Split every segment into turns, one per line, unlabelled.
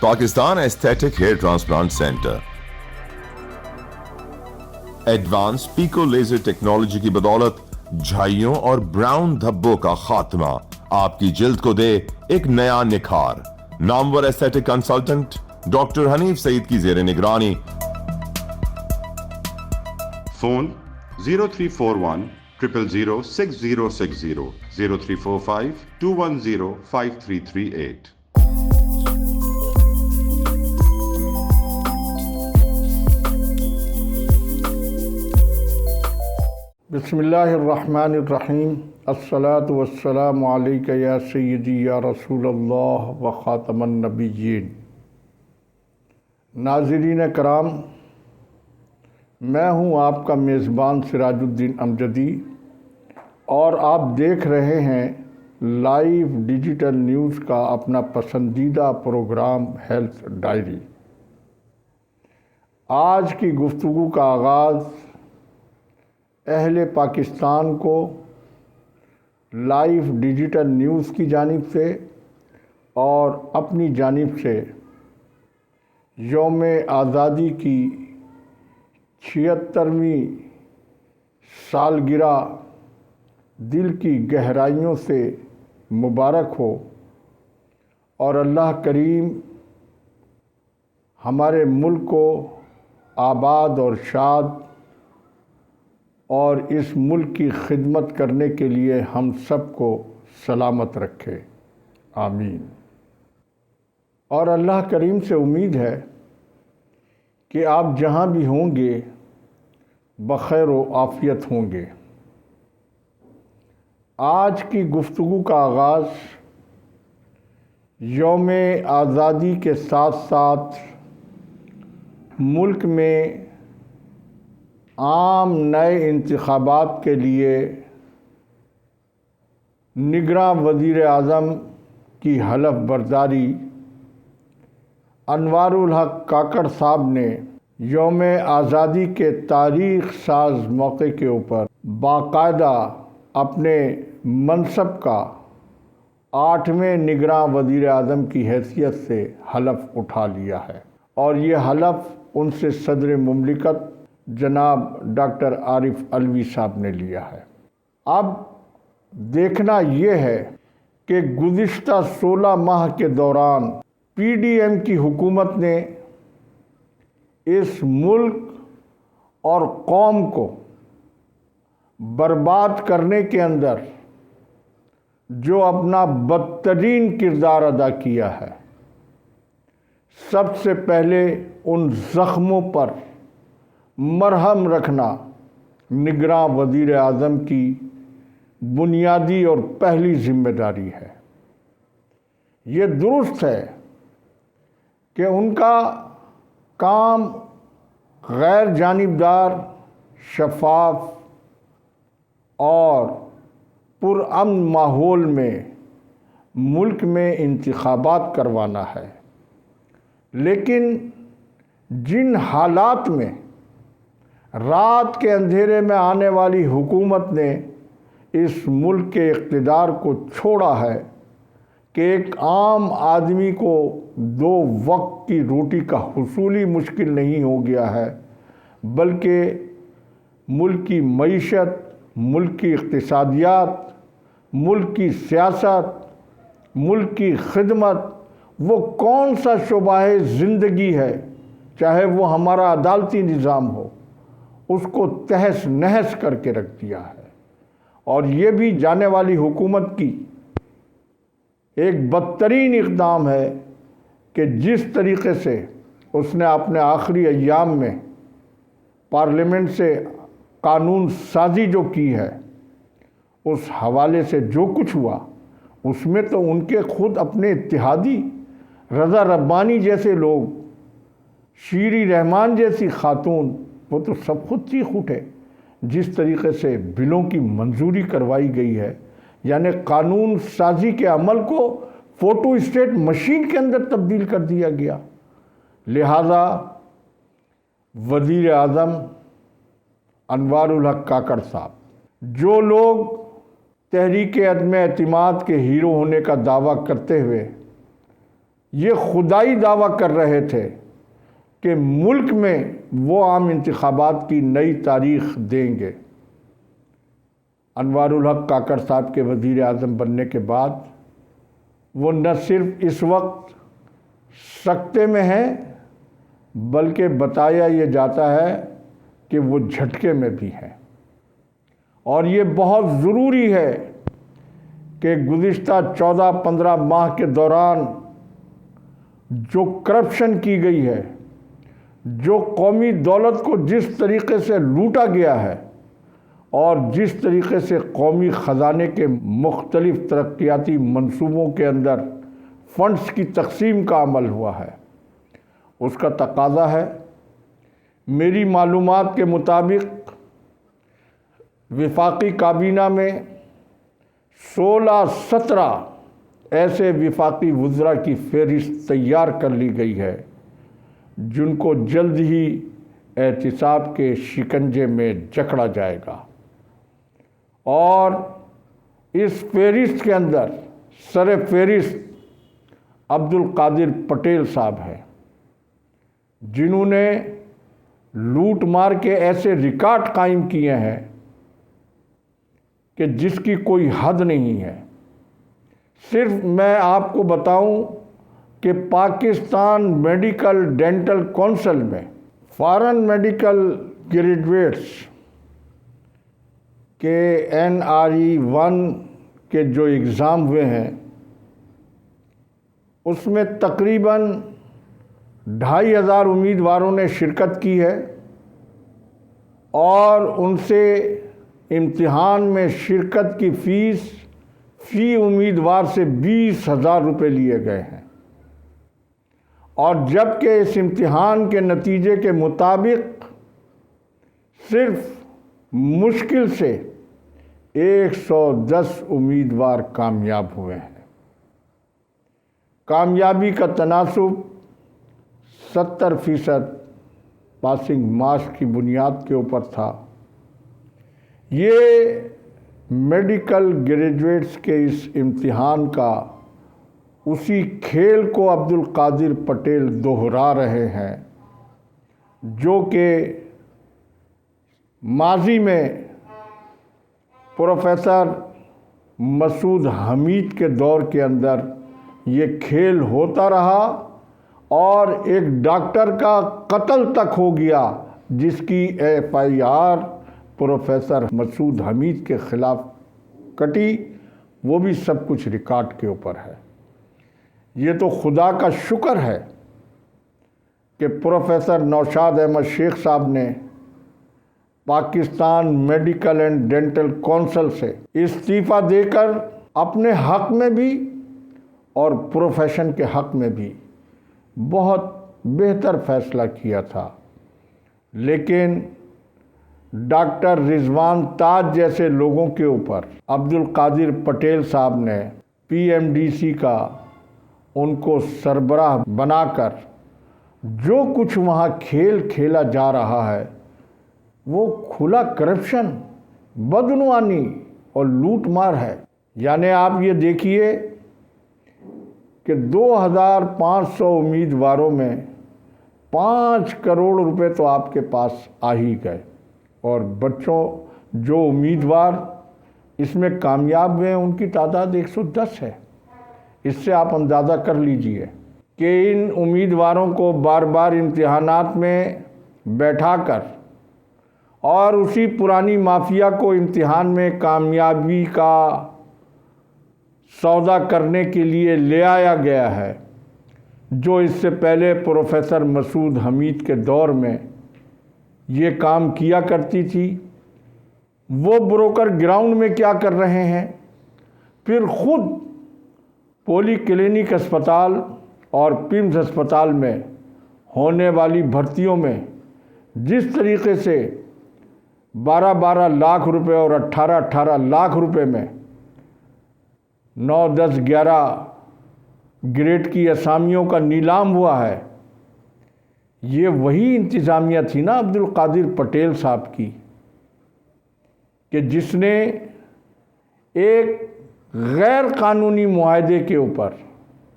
Pakistan aesthetic hair transplant centre advance pico laser technology کی بدولت جھائیوں اور براؤن دھبوں کا خاتمہ آپ کی جلد کو دے ایک نیا نکھار. نامور ایستھیٹک کنسلٹنٹ ڈاکٹر حنیف سعید کی زیر نگرانی.
فون 0341 000 6060 0345 210 5338.
بسم اللہ الرحمن الرحیم. الصلاة والسلام علیک یا سیدی یا رسول اللہ و خاتم النبیین. ناظرین کرام، میں ہوں آپ کا میزبان سراج الدین امجدی اور آپ دیکھ رہے ہیں لائیو ڈیجیٹل نیوز کا اپنا پسندیدہ پروگرام ہیلتھ ڈائری. آج کی گفتگو کا آغاز اہل پاکستان کو لائیو ڈیجیٹل نیوز کی جانب سے اور اپنی جانب سے یوم آزادی کی 76ویں سالگرہ دل کی گہرائیوں سے مبارک ہو اور اللہ کریم ہمارے ملک کو آباد اور شاد اور اس ملک کی خدمت کرنے کے لیے ہم سب کو سلامت رکھے. آمین. اور اللہ کریم سے امید ہے کہ آپ جہاں بھی ہوں گے بخیر و عافیت ہوں گے. آج کی گفتگو کا آغاز یوم آزادی کے ساتھ ساتھ ملک میں عام نئے انتخابات کے لیے نگراں وزیر اعظم کی حلف برداری انوار الحق کاکڑ صاحب نے یوم آزادی کے تاریخ ساز موقع کے اوپر باقاعدہ اپنے منصب کا 8ویں نگراں وزیر اعظم کی حیثیت سے حلف اٹھا لیا ہے اور یہ حلف ان سے صدر مملکت جناب ڈاکٹر عارف علوی صاحب نے لیا ہے. اب دیکھنا یہ ہے کہ گزشتہ 16 ماہ کے دوران پی ڈی ایم کی حکومت نے اس ملک اور قوم کو برباد کرنے کے اندر جو اپنا بدترین کردار ادا کیا ہے. سب سے پہلے ان زخموں پر مرہم رکھنا نگراں وزیر اعظم کی بنیادی اور پہلی ذمہ داری ہے. یہ درست ہے کہ ان کا کام غیر جانبدار، شفاف اور پرامن ماحول میں ملک میں انتخابات کروانا ہے، لیکن جن حالات میں رات کے اندھیرے میں آنے والی حکومت نے اس ملک کے اقتدار کو چھوڑا ہے کہ ایک عام آدمی کو 2 وقت کی روٹی کا حصول ہی مشکل نہیں ہو گیا ہے، بلکہ ملک کی معیشت، ملک کی اقتصادیات، ملک کی سیاست، ملک کی خدمت، وہ کون سا شعبہ زندگی ہے، چاہے وہ ہمارا عدالتی نظام ہو، اس کو تہس نہس کر کے رکھ دیا ہے. اور یہ بھی جانے والی حکومت کی ایک بدترین اقدام ہے کہ جس طریقے سے اس نے اپنے آخری ایام میں پارلیمنٹ سے قانون سازی جو کی ہے، اس حوالے سے جو کچھ ہوا اس میں تو ان کے خود اپنے اتحادی رضا ربانی جیسے لوگ، شیری رحمان جیسی خاتون، وہ تو سب خود چیخ اٹھے. جس طریقے سے بلوں کی منظوری کروائی گئی ہے، یعنی قانون سازی کے عمل کو فوٹو اسٹیٹ مشین کے اندر تبدیل کر دیا گیا. لہذا وزیر اعظم انوار الحق کاکڑ صاحب، جو لوگ تحریک عدم اعتماد کے ہیرو ہونے کا دعویٰ کرتے ہوئے یہ خدائی دعویٰ کر رہے تھے کہ ملک میں وہ عام انتخابات کی نئی تاریخ دیں گے۔ انوار الحق کاکڑ صاحب کے وزیر اعظم بننے کے بعد وہ نہ صرف اس وقت سکتے میں ہیں بلکہ بتایا یہ جاتا ہے کہ وہ جھٹکے میں بھی ہیں، اور یہ بہت ضروری ہے کہ گزشتہ 14-15 ماہ کے دوران جو کرپشن کی گئی ہے، جو قومی دولت کو جس طریقے سے لوٹا گیا ہے اور جس طریقے سے قومی خزانے کے مختلف ترقیاتی منصوبوں کے اندر فنڈز کی تقسیم کا عمل ہوا ہے، اس کا تقاضا ہے۔ میری معلومات کے مطابق وفاقی کابینہ میں 16-17 ایسے وفاقی وزراء کی فہرست تیار کر لی گئی ہے جن کو جلد ہی احتساب کے شکنجے میں جکڑا جائے گا، اور اس فہرست کے اندر سر فہرست عبدالقادر پٹیل صاحب ہیں، جنہوں نے لوٹ مار کے ایسے ریکارڈ قائم کیے ہیں کہ جس کی کوئی حد نہیں ہے۔ صرف میں آپ کو بتاؤں کہ پاکستان میڈیکل ڈینٹل کونسل میں فارن میڈیکل گریجویٹس کے NRE-1 کے جو اگزام ہوئے ہیں اس میں تقریباً 2500 امیدواروں نے شرکت کی ہے، اور ان سے امتحان میں شرکت کی فیس فی امیدوار سے 20,000 روپے لیے گئے ہیں، اور جبکہ اس امتحان کے نتیجے کے مطابق صرف مشکل سے 110 امیدوار کامیاب ہوئے ہیں۔ کامیابی کا تناسب 70% پاسنگ مارکس کی بنیاد کے اوپر تھا۔ یہ میڈیکل گریجویٹس کے اس امتحان کا اسی کھیل کو عبدالقادر پٹیل دہرا رہے ہیں جو کہ ماضی میں پروفیسر مسعود حمید کے دور کے اندر یہ کھیل ہوتا رہا، اور ایک ڈاکٹر کا قتل تک ہو گیا جس کی FIR پروفیسر مسعود حمید کے خلاف کٹی، وہ بھی سب کچھ ریکارڈ کے اوپر ہے۔ یہ تو خدا کا شکر ہے کہ پروفیسر نوشاد احمد شیخ صاحب نے Pakistan medical and dental council سے استعفیٰ دے کر اپنے حق میں بھی اور پروفیشن کے حق میں بھی بہت بہتر فیصلہ کیا تھا، لیکن ڈاکٹر رضوان تاج جیسے لوگوں کے اوپر عبدالقادر پٹیل صاحب نے PMDC کا ان کو سربراہ بنا کر جو کچھ وہاں کھیل کھیلا جا رہا ہے وہ کھلا کرپشن، بدعنوانی اور لوٹ مار ہے۔ یعنی آپ یہ دیکھیے کہ 2500 امیدواروں میں 5 کروڑ روپے تو آپ کے پاس آ ہی گئے، اور بچوں جو امیدوار اس میں کامیاب ہوئے ان کی تعداد 110 ہے۔ اس سے آپ اندازہ کر لیجئے کہ ان امیدواروں کو بار بار امتحانات میں بیٹھا کر اور اسی پرانی مافیا کو امتحان میں کامیابی کا سودا کرنے کے لیے لے آیا گیا ہے، جو اس سے پہلے پروفیسر مسعود حمید کے دور میں یہ کام کیا کرتی تھی۔ وہ بروکر گراؤنڈ میں کیا کر رہے ہیں، پھر خود پولی کلینک اسپتال اور پیمز اسپتال میں ہونے والی بھرتیوں میں جس طریقے سے 12 لاکھ روپے اور 18 لاکھ روپے میں 9, 10, 11 گریڈ کی اسامیوں کا نیلام ہوا ہے، یہ وہی انتظامیہ تھی نا عبدالقادر پٹیل صاحب کی، کہ جس نے ایک غیر قانونی معاہدے کے اوپر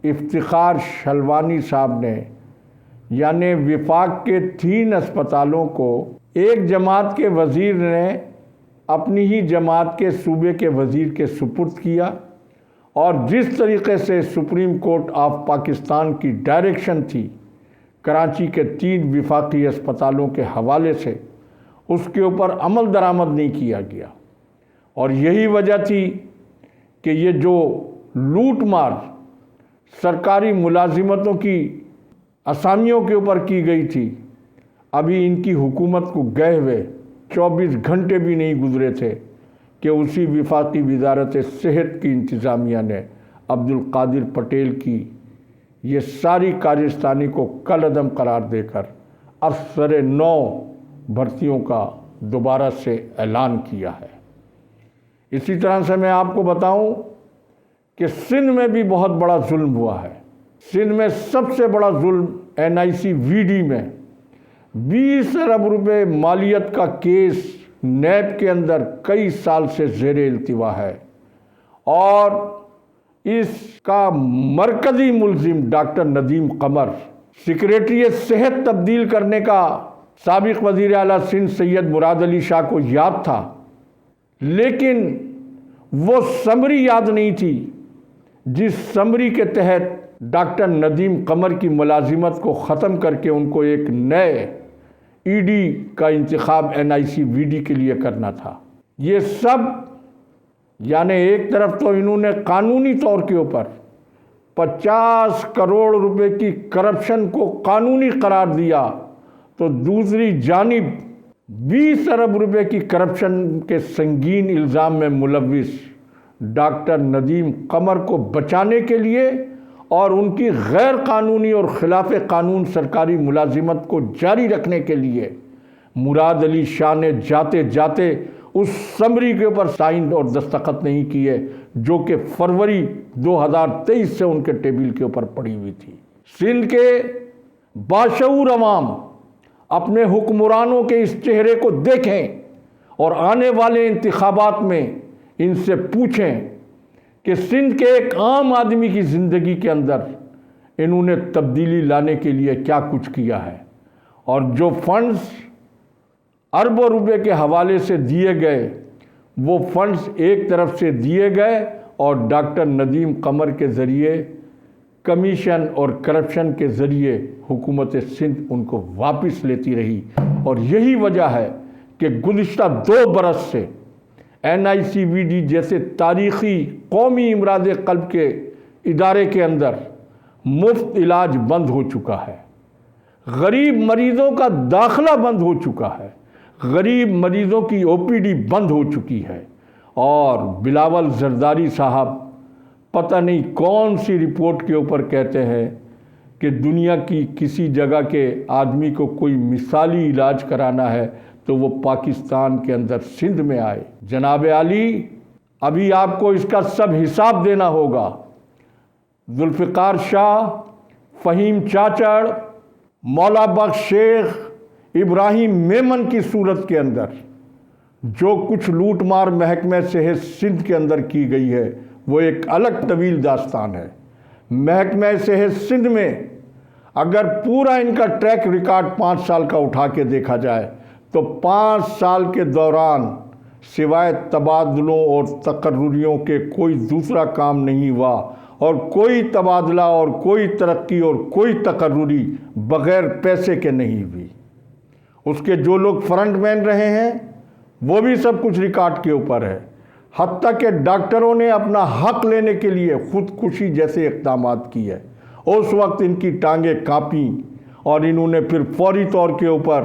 افتخار شلوانی صاحب نے یعنی وفاق کے 3 اسپتالوں کو ایک جماعت کے وزیر نے اپنی ہی جماعت کے صوبے کے وزیر کے سپرد کیا، اور جس طریقے سے سپریم کورٹ آف پاکستان کی ڈائریکشن تھی کراچی کے 3 وفاقی اسپتالوں کے حوالے سے، اس کے اوپر عمل درآمد نہیں کیا گیا۔ اور یہی وجہ تھی کہ یہ جو لوٹ مار سرکاری ملازمتوں کی اسامیوں کے اوپر کی گئی تھی، ابھی ان کی حکومت کو گئے ہوئے 24 گھنٹے بھی نہیں گزرے تھے کہ اسی وفاقی وزارت صحت کی انتظامیہ نے عبدالقادر پٹیل کی یہ ساری کارستانی کو کالعدم قرار دے کر افسر نو بھرتیوں کا دوبارہ سے اعلان کیا ہے۔ اسی طرح سے میں آپ کو بتاؤں کہ سندھ میں بھی بہت بڑا ظلم ہوا ہے۔ سندھ میں سب سے بڑا ظلم NICVD میں 20 ارب روپے مالیت کا کیس نیب کے اندر کئی سال سے زیر التوا ہے، اور اس کا مرکزی ملزم ڈاکٹر ندیم قمر، سیکریٹریٹ صحت تبدیل کرنے کا سابق وزیر اعلیٰ سندھ سید مراد علی شاہ کو یاد تھا، لیکن وہ سمری یاد نہیں تھی جس سمری کے تحت ڈاکٹر ندیم قمر کی ملازمت کو ختم کر کے ان کو ایک نئے ED کا انتخاب NICVD کے لیے کرنا تھا۔ یہ سب یعنی ایک طرف تو انہوں نے قانونی طور کے اوپر 50 کروڑ روپے کی کرپشن کو قانونی قرار دیا، تو دوسری جانب 20 ارب روپے کی کرپشن کے سنگین الزام میں ملوث ڈاکٹر ندیم قمر کو بچانے کے لیے اور ان کی غیر قانونی اور خلاف قانون سرکاری ملازمت کو جاری رکھنے کے لیے مراد علی شاہ نے جاتے جاتے اس سمری کے اوپر سائن اور دستخط نہیں کیے، جو کہ فروری 2023 سے ان کے ٹیبل کے اوپر پڑی ہوئی تھی۔ سندھ کے باشعور عوام اپنے حکمرانوں کے اس چہرے کو دیکھیں اور آنے والے انتخابات میں ان سے پوچھیں کہ سندھ کے ایک عام آدمی کی زندگی کے اندر انہوں نے تبدیلی لانے کے لیے کیا کچھ کیا ہے، اور جو فنڈز اربوں روپے کے حوالے سے دیے گئے، وہ فنڈز ایک طرف سے دیے گئے اور ڈاکٹر ندیم قمر کے ذریعے کمیشن اور کرپشن کے ذریعے حکومت سندھ ان کو واپس لیتی رہی۔ اور یہی وجہ ہے کہ گزشتہ 2 برس سے NICVD جیسے تاریخی قومی امراض قلب کے ادارے کے اندر مفت علاج بند ہو چکا ہے، غریب مریضوں کا داخلہ بند ہو چکا ہے، غریب مریضوں کی OPD بند ہو چکی ہے، اور بلاول زرداری صاحب پتہ نہیں کون سی رپورٹ کے اوپر کہتے ہیں کہ دنیا کی کسی جگہ کے آدمی کو کوئی مثالی علاج کرانا ہے تو وہ پاکستان کے اندر سندھ میں آئے۔ جناب عالی، ابھی آپ کو اس کا سب حساب دینا ہوگا۔ ذوالفقار شاہ، فہیم چاچڑ، مولا بخش شیخ، ابراہیم میمن کی صورت کے اندر جو کچھ لوٹ مار محکمہ صحت سندھ کے اندر کی گئی ہے وہ ایک الگ طویل داستان ہے۔ محکمہ صحت سندھ میں اگر پورا ان کا ٹریک ریکارڈ 5 سال کا اٹھا کے دیکھا جائے تو 5 سال کے دوران سوائے تبادلوں اور تقرریوں کے کوئی دوسرا کام نہیں ہوا، اور کوئی تبادلہ اور کوئی ترقی اور کوئی تقرری بغیر پیسے کے نہیں ہوئی۔ اس کے جو لوگ فرنٹ مین رہے ہیں وہ بھی سب کچھ ریکارڈ کے اوپر ہے، حتیٰ کہ ڈاکٹروں نے اپنا حق لینے کے لیے خودکشی جیسے اقدامات کیے، اس وقت ان کی ٹانگیں کانپیں اور انہوں نے پھر فوری طور کے اوپر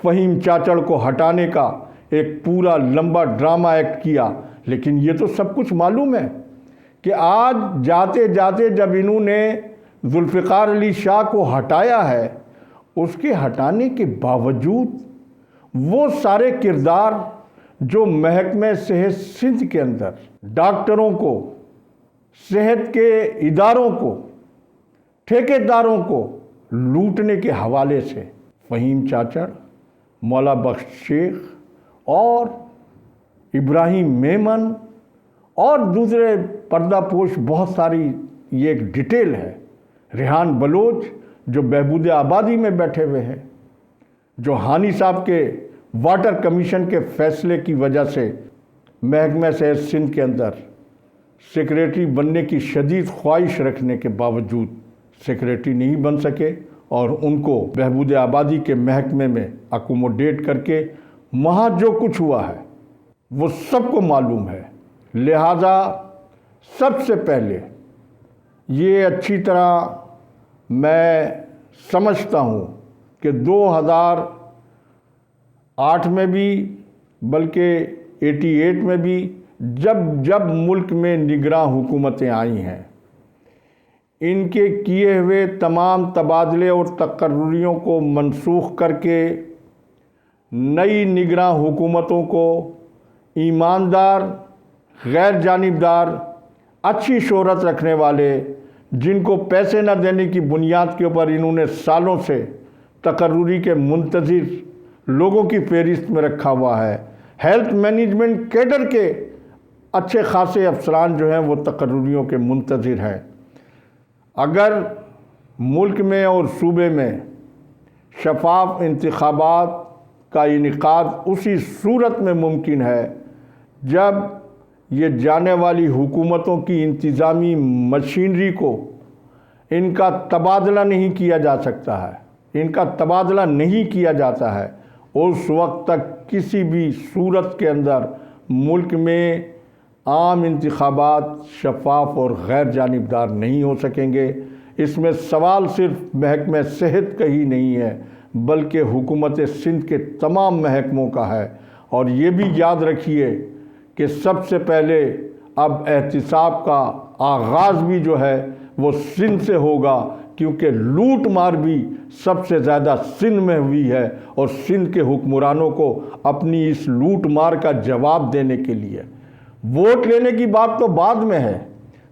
فہیم چاچڑ کو ہٹانے کا ایک پورا لمبا ڈرامہ ایکٹ کیا۔ لیکن یہ تو سب کچھ معلوم ہے کہ آج جاتے جاتے جب انہوں نے ذوالفقار علی شاہ کو ہٹایا ہے، اس کے ہٹانے کے باوجود وہ سارے کردار جو محکمہ صحت سندھ کے اندر ڈاکٹروں کو، صحت کے اداروں کو، ٹھیکیداروں کو لوٹنے کے حوالے سے فہیم چاچڑ، مولا بخش شیخ اور ابراہیم میمن اور دوسرے پردہ پوش بہت ساری یہ ایک ڈیٹیل ہے۔ ریحان بلوچ جو بہبود آبادی میں بیٹھے ہوئے ہیں، جو ہانی صاحب کے واٹر کمیشن کے فیصلے کی وجہ سے محکمہ صحت سندھ کے اندر سیکریٹری بننے کی شدید خواہش رکھنے کے باوجود سیکریٹری نہیں بن سکے، اور ان کو بہبود آبادی کے محکمے میں اکوموڈیٹ کر کے وہاں جو کچھ ہوا ہے وہ سب کو معلوم ہے۔ لہٰذا سب سے پہلے یہ اچھی طرح میں سمجھتا ہوں کہ 2008 میں بھی بلکہ 88 میں بھی جب ملک میں نگراں حکومتیں آئی ہیں، ان کے کیے ہوئے تمام تبادلے اور تقرریوں کو منسوخ کر کے نئی نگراں حکومتوں کو ایماندار، غیر جانبدار، اچھی شہرت رکھنے والے، جن کو پیسے نہ دینے کی بنیاد کے اوپر انہوں نے سالوں سے تقرری کے منتظر لوگوں کی فہرست میں رکھا ہوا ہے۔ ہیلتھ مینجمنٹ کیڈر کے اچھے خاصے افسران جو ہیں وہ تقرریوں کے منتظر ہیں۔ اگر ملک میں اور صوبے میں شفاف انتخابات کا انعقاد اسی صورت میں ممکن ہے جب یہ جانے والی حکومتوں کی انتظامی مشینری کو ان کا تبادلہ نہیں کیا جا سکتا ہے، ان کا تبادلہ نہیں کیا جاتا ہے، اس وقت تک کسی بھی صورت کے اندر ملک میں عام انتخابات شفاف اور غیر جانبدار نہیں ہو سکیں گے۔ اس میں سوال صرف محکمہ صحت کا ہی نہیں ہے بلکہ حکومت سندھ کے تمام محکموں کا ہے۔ اور یہ بھی یاد رکھیے کہ سب سے پہلے اب احتساب کا آغاز بھی جو ہے وہ سندھ سے ہوگا، کیونکہ لوٹ مار بھی سب سے زیادہ سندھ میں ہوئی ہے، اور سندھ کے حکمرانوں کو اپنی اس لوٹ مار کا جواب دینے کے لیے ووٹ لینے کی بات تو بعد میں ہے،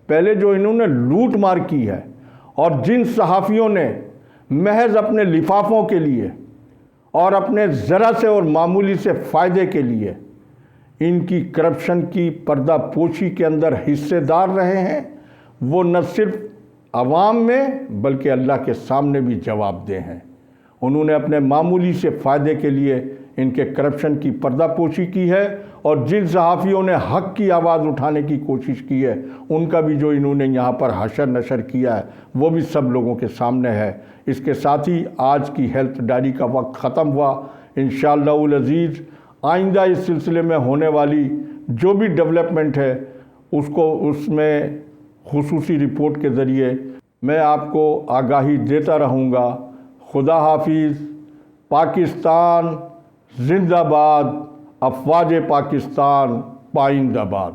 پہلے جو انہوں نے لوٹ مار کی ہے، اور جن صحافیوں نے محض اپنے لفافوں کے لیے اور اپنے ذرا سے اور معمولی سے فائدے کے لیے ان کی کرپشن کی پردہ پوشی کے اندر حصے دار رہے ہیں، وہ نہ صرف عوام میں بلکہ اللہ کے سامنے بھی جواب دہ ہیں۔ انہوں نے اپنے معمولی سے فائدے کے لیے ان کے کرپشن کی پردہ پوشی کی ہے، اور جن صحافیوں نے حق کی آواز اٹھانے کی کوشش کی ہے ان کا بھی جو انہوں نے یہاں پر حشر نشر کیا ہے وہ بھی سب لوگوں کے سامنے ہے۔ اس کے ساتھ ہی آج کی ہیلتھ ڈائری کا وقت ختم ہوا۔ انشاءاللہ العزیز آئندہ اس سلسلے میں ہونے والی جو بھی ڈیولپمنٹ ہے اس میں خصوصی رپورٹ کے ذریعے میں آپ کو آگاہی دیتا رہوں گا۔ خدا حافظ۔ پاکستان زندہ باد۔ افواج پاکستان پائند آباد۔